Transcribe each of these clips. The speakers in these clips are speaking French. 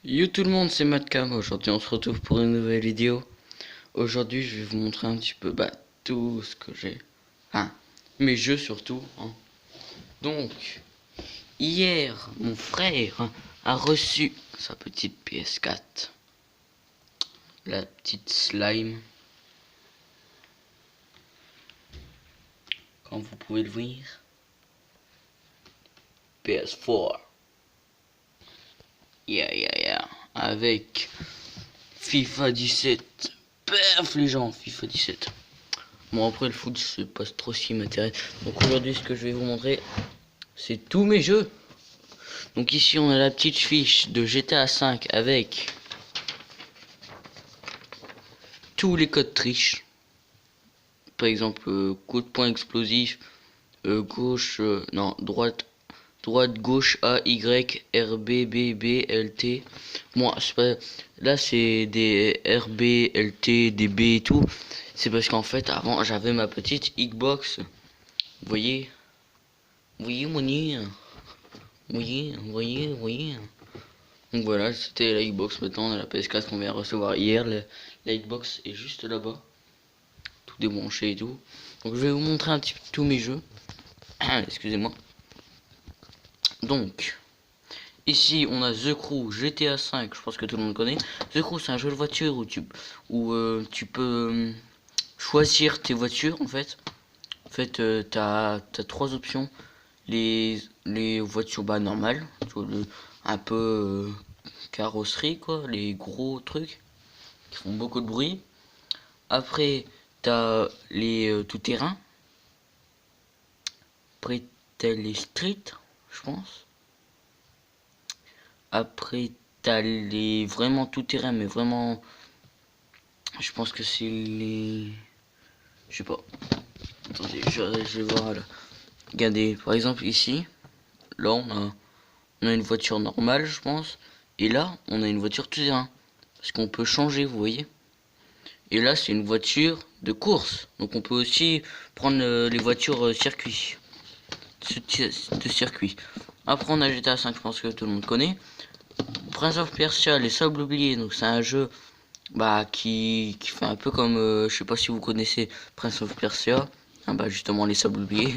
Yo tout le monde, c'est Matkam. Aujourd'hui on se retrouve pour une nouvelle vidéo. Aujourd'hui je vais vous montrer un petit peu tout ce que j'ai. Enfin, mes jeux surtout. Donc, hier mon frère a reçu sa petite PS4. La petite slime. Comme vous pouvez le voir. PS4. Yeah. Avec FIFA 17. Paf les gens, FIFA 17. Bon après le foot c'est pas trop ce qui m'intéresse. Donc aujourd'hui ce que je vais vous montrer c'est tous mes jeux. Donc ici on a la petite fiche de GTA 5 avec tous les codes triche. Par exemple coup de poing explosif, gauche, non droite, gauche A Y R B B B L T. Moi c'est pas, là c'est des R B L T des B et tout. C'est parce qu'en fait avant j'avais ma petite Xbox. Vous voyez mon nez. Voyez. Donc voilà, c'était la Xbox. Maintenant on a la PS4 qu'on vient recevoir hier. La Xbox est juste là-bas, tout débranché et tout. Donc je vais vous montrer un petit peu tous mes jeux. Excusez-moi. Donc ici on a The Crew GTA 5, je pense que tout le monde connaît. The Crew c'est un jeu de voiture où tu peux choisir tes voitures en fait. En fait t'as trois options. Les voitures normales, un peu carrosserie quoi, les gros trucs qui font beaucoup de bruit. Après t'as les tout-terrain. Après t'as les street, je pense. Après t'as les vraiment tout-terrain, mais vraiment je pense que c'est les, je sais pas, attendez je vais voir là. Regardez par exemple ici, là on a une voiture normale je pense, et là on a une voiture tout-terrain parce qu'on peut changer, vous voyez. Et là c'est une voiture de course, donc on peut aussi prendre les voitures circuit de circuit. Après on a GTA 5, je pense que tout le monde connaît. Prince of Persia, les Sables oubliés, donc c'est un jeu qui fait un peu comme je sais pas si vous connaissez Prince of Persia. Justement les Sables oubliés.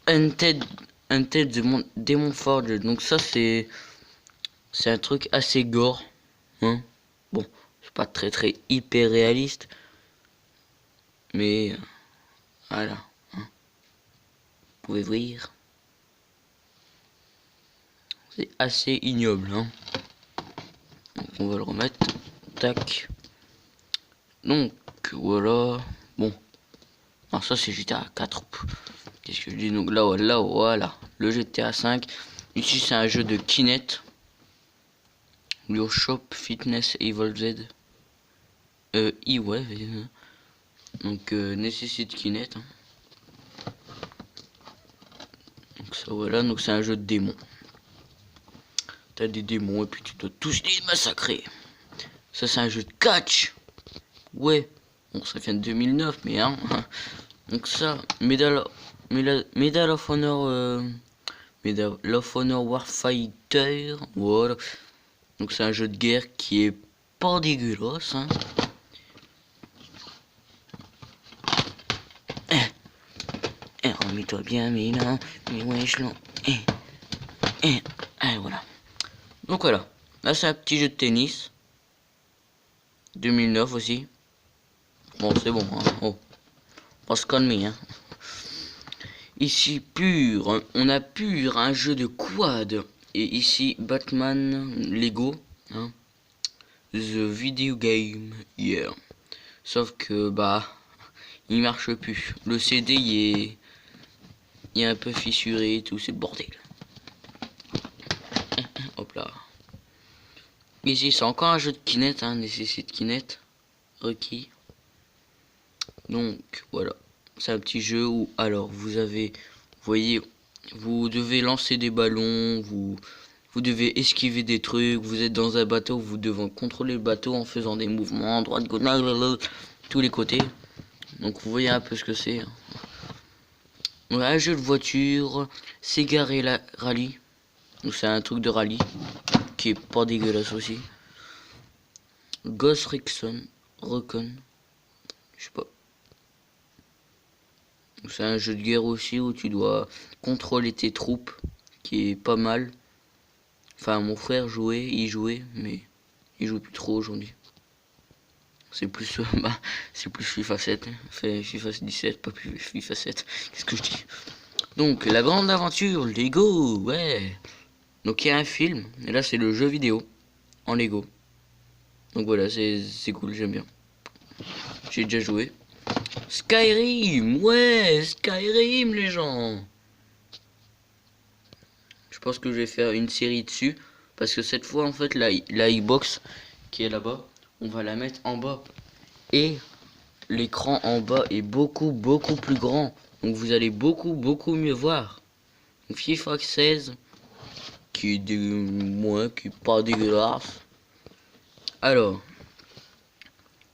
Undead Demon Forge, donc ça c'est un truc assez gore, hein. Bon, c'est pas très hyper réaliste, mais voilà, hein. Vous pouvez voir, c'est assez ignoble, hein. Donc on va le remettre, tac. Donc voilà, bon, alors ça c'est GTA 4. Qu'est-ce que je dis? Donc là voilà, le GTA 5. Ici c'est un jeu de Kinect. Your Shop Fitness Evolved. Ouais. Donc nécessite Kinect, hein. Donc ça voilà, donc c'est un jeu de démons. T'as des démons et puis tu dois tous les massacrer. Ça c'est un jeu de catch. Ouais. Bon ça vient de 2009 mais hein. Donc ça, Medal of Honor Medal of Honor Warfighter. Voilà. Donc c'est un jeu de guerre qui est pas dégueulasse, hein. Remets-toi bien, mais là, mais wesh, là. Voilà. Donc voilà. Là, c'est un petit jeu de tennis. 2009 aussi. Bon, c'est bon, hein. Oh. Pas se calmer, hein. Ici, pur. On a pur un jeu de quad. Et ici, Batman Lego. Hein. The video game. Yeah. Sauf que, il marche plus. Le CD, il est un peu fissuré et tout, c'est le bordel. Hop là. Ici, c'est encore un jeu de Kinect, hein, nécessite Kinect. Requis. Donc, voilà. C'est un petit jeu où, alors, vous voyez, vous devez lancer des ballons, vous devez esquiver des trucs, vous êtes dans un bateau, vous devez contrôler le bateau en faisant des mouvements, droite, gauche, tous les côtés. Donc, vous voyez un peu ce que c'est. Un jeu de voiture, Sega Rally. Donc, c'est un truc de rallye. qui est pas dégueulasse aussi. Ghost Recon, je sais pas. C'est un jeu de guerre aussi où tu dois contrôler tes troupes, qui est pas mal. Enfin, mon frère il jouait, mais il joue plus trop aujourd'hui. C'est plus, c'est plus FIFA 7, fait FIFA 17, pas plus FIFA 7. Qu'est-ce que je dis? Donc, la grande aventure Lego, ouais. Donc, il y a un film, et là, c'est le jeu vidéo en Lego. Donc voilà, c'est cool, j'aime bien. J'ai déjà joué. Skyrim, ouais, Skyrim, les gens. Je pense que je vais faire une série dessus, parce que cette fois, en fait, la Xbox qui est là-bas, on va la mettre en bas. Et l'écran en bas est beaucoup plus grand. Donc vous allez beaucoup mieux voir. Donc FIFA 16 qui est qui est pas dégueulasse. Alors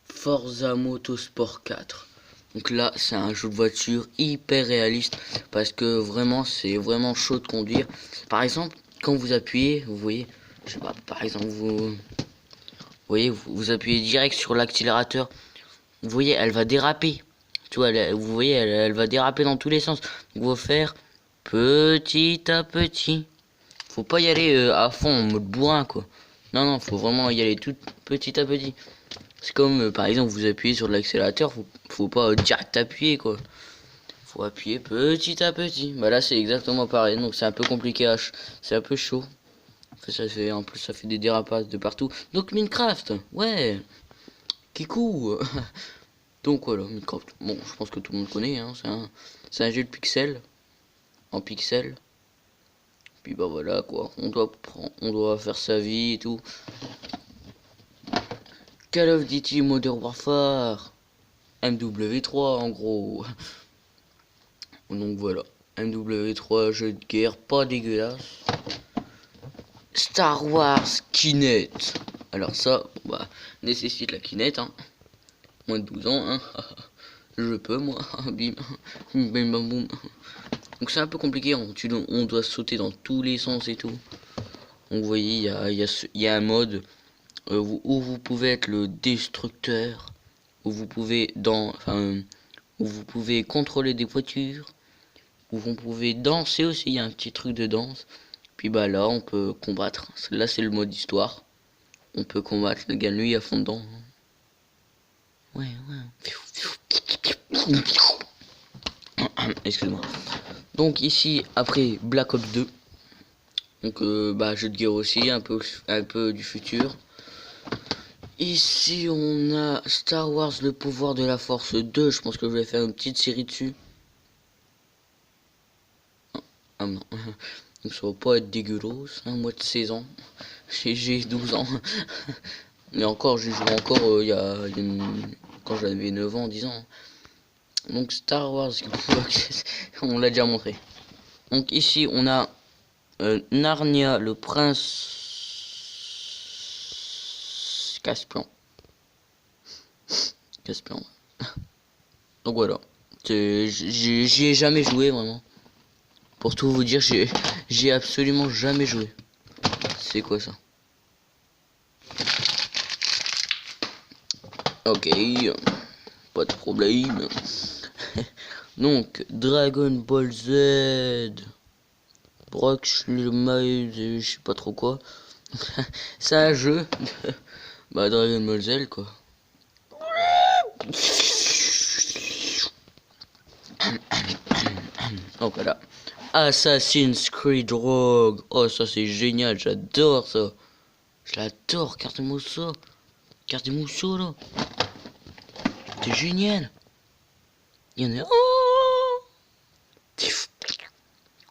Forza Motorsport 4. Donc là c'est un jeu de voiture hyper réaliste parce que vraiment c'est vraiment chaud de conduire. Par exemple quand vous appuyez, vous voyez, je sais pas, par exemple vous voyez vous appuyez direct sur l'accélérateur. Vous voyez, elle va déraper. Tu vois, vous voyez, elle va déraper dans tous les sens. Donc, on va faire petit à petit. Faut pas y aller à fond en mode bourrin, quoi. Non, faut vraiment y aller tout petit à petit. C'est comme, par exemple, vous appuyez sur l'accélérateur, faut pas direct appuyer, quoi. Faut appuyer petit à petit. Bah là, c'est exactement pareil. Donc, c'est un peu compliqué c'est un peu chaud. En plus, ça fait des dérapages de partout. Donc, Minecraft, ouais. Kikou. Donc voilà, Minecraft. Bon, je pense que tout le monde connaît, hein. C'est un jeu de pixels. En pixels. Puis bah voilà quoi. On doit faire sa vie et tout. Call of Duty Modern Warfare. MW3 en gros. Donc voilà. MW3, jeu de guerre, pas dégueulasse. Star Wars Kinect. Alors ça, bah, nécessite la Kinect, hein. Moins de 12 ans, hein. Je peux, moi. Bim. Bim, bam, boum. Donc c'est un peu compliqué, on doit sauter dans tous les sens et tout. Donc vous voyez, il y a un mode où vous pouvez être le destructeur, où vous pouvez où vous pouvez contrôler des voitures, où vous pouvez danser aussi, il y a un petit truc de danse. Puis bah là, on peut combattre. Là, c'est le mode histoire. On peut combattre le gars, lui, à fond dedans. Ouais. Excuse-moi. Donc ici, après Black Ops 2. Donc bah jeu de guerre aussi, un peu du futur. Ici on a Star Wars le pouvoir de la force 2. Je pense que je vais faire une petite série dessus. Ah non. Donc ça va pas être dégueulasse, hein, moi de 16 ans. J'ai 12 ans. Mais encore, j'ai joué encore quand j'avais 9 ans, 10 ans. Donc Star Wars, on l'a déjà montré. Donc ici on a Narnia, le prince Caspian. Donc voilà. J'y ai jamais joué vraiment. Pour tout vous dire, j'ai absolument jamais joué. C'est quoi ça? Ok, pas de problème. Donc Dragon Ball Z, Brock le je sais pas trop quoi. C'est un jeu de Dragon Ball Z quoi. Donc voilà. Assassin's Creed Rogue. Oh ça c'est génial, j'adore ça. Je l'adore, regardez-moi ça. Regardez-moi ça là. C'est génial. Il y en a. Oh,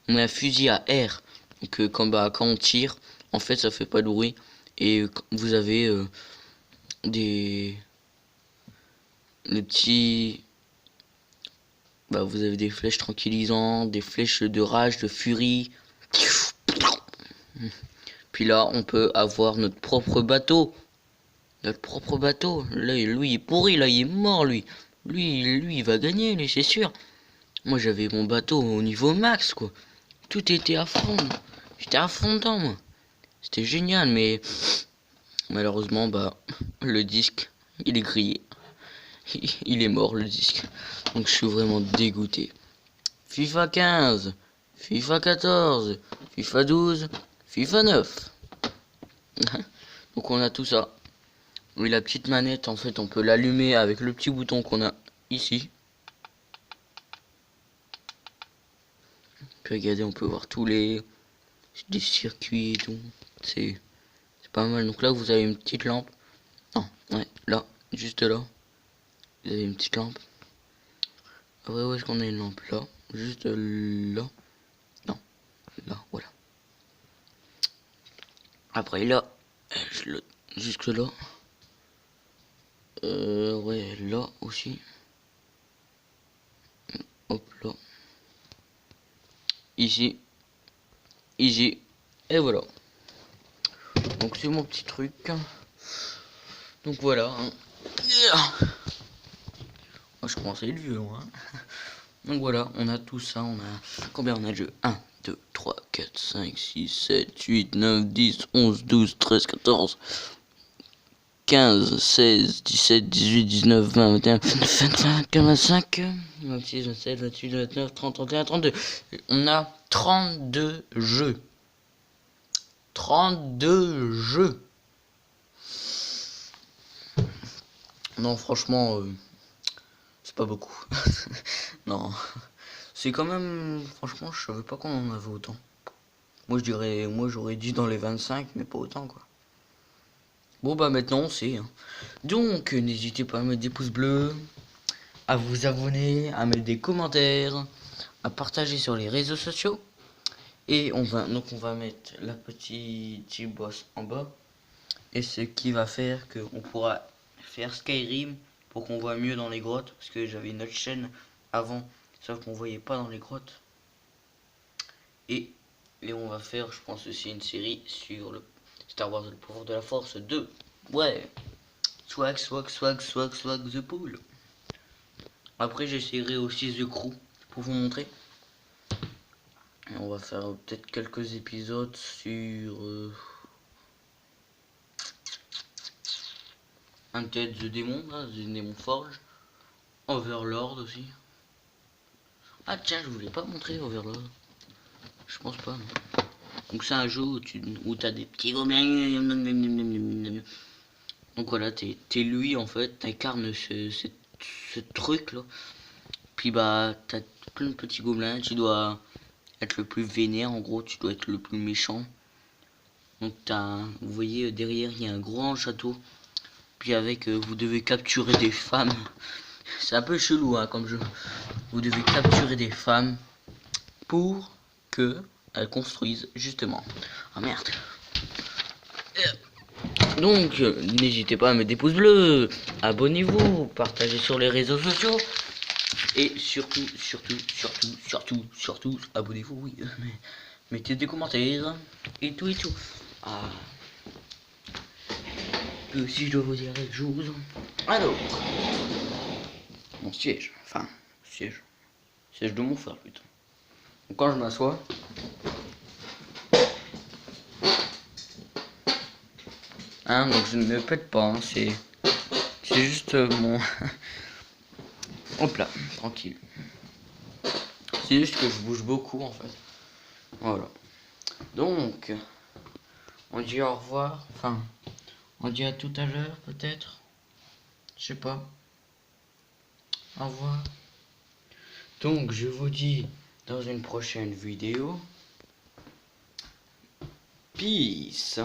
on a un fusil à air. Donc quand on tire, en fait ça fait pas de bruit. Et vous avez des petits. Bah vous avez des flèches tranquillisantes, des flèches de rage, de furie. Puis là on peut avoir notre propre bateau. Là lui il est pourri, là il est mort lui. Lui il va gagner, lui c'est sûr. Moi j'avais mon bateau au niveau max quoi. Tout était à fond. J'étais à fond dedans moi. C'était génial, mais malheureusement, bah, le disque, il est grillé. Il est mort, le disque. Donc, je suis vraiment dégoûté. FIFA 15, FIFA 14, FIFA 12, FIFA 9. Donc, on a tout ça. Oui, la petite manette, en fait, on peut l'allumer avec le petit bouton qu'on a ici. Puis regardez, on peut voir tous les circuits et tout. C'est pas mal. Donc là, vous avez une petite lampe. Non, ouais, là, juste là. Vous avez une petite lampe. Après, où est-ce qu'on a une lampe? Là, juste là. Non, là, voilà. Après, là, jusque là. Ouais, là aussi. Hop là. Ici. Ici. Et voilà. Donc c'est mon petit truc. Donc voilà. Hein. Moi je commence à être vieux. Hein. Donc voilà, on a tout ça. On a combien on a de jeux? 1, 2, 3, 4, 5, 6, 7, 8, 9, 10, 11, 12, 13, 14, 15, 16, 17, 18, 19, 20, 21, 25, 25, 26, 27, 28, 29, 30, 31, 32. On a 32 jeux. 32 jeux. Non, franchement, c'est pas beaucoup. Non, c'est quand même... Franchement, je savais pas qu'on en avait autant. Moi, j'aurais dit dans les 25, mais pas autant, quoi. Bon, bah maintenant, on sait. Hein. Donc, n'hésitez pas à mettre des pouces bleus, à vous abonner, à mettre des commentaires, à partager sur les réseaux sociaux. Et on va mettre la petite boss en bas. Et ce qui va faire qu'on pourra faire Skyrim pour qu'on voit mieux dans les grottes. Parce que j'avais une autre chaîne avant, sauf qu'on voyait pas dans les grottes. Et on va faire, je pense aussi, une série sur le Star Wars le pouvoir de la force 2. Ouais. Swag the pool. Après j'essaierai aussi The Crew pour vous montrer. Et on va faire peut-être quelques épisodes sur Undead the Demon, là, The Demon Forge. Overlord aussi. Ah tiens, je voulais pas montrer Overlord. Je pense pas. Non. Donc c'est un jeu où t'as des petits gobelins. Donc voilà, t'es lui en fait, t'incarnes ce truc là. Puis bah t'as plein de petits gobelins, tu dois être le plus vénère en gros, tu dois être le plus méchant. Donc vous voyez derrière il y a un grand château. Puis avec vous devez capturer des femmes. C'est un peu chelou hein, comme jeu. Vous devez capturer des femmes pour que elles construisent justement. Ah merde. Donc n'hésitez pas à mettre des pouces bleus, abonnez-vous, partagez sur les réseaux sociaux. Et surtout, abonnez-vous, oui. Mettez des commentaires et tout et tout. Ah. Si je dois vous dire quelque chose. Alors. Mon siège. Enfin, siège. Siège de mon frère, putain. Donc quand je m'assois. Hein, donc je ne me pète pas, hein, c'est juste mon... Hop là, tranquille. C'est juste que je bouge beaucoup en fait. Voilà. Donc, on dit au revoir. Enfin, on dit à tout à l'heure peut-être. Je sais pas. Au revoir. Donc, je vous dis dans une prochaine vidéo. Peace.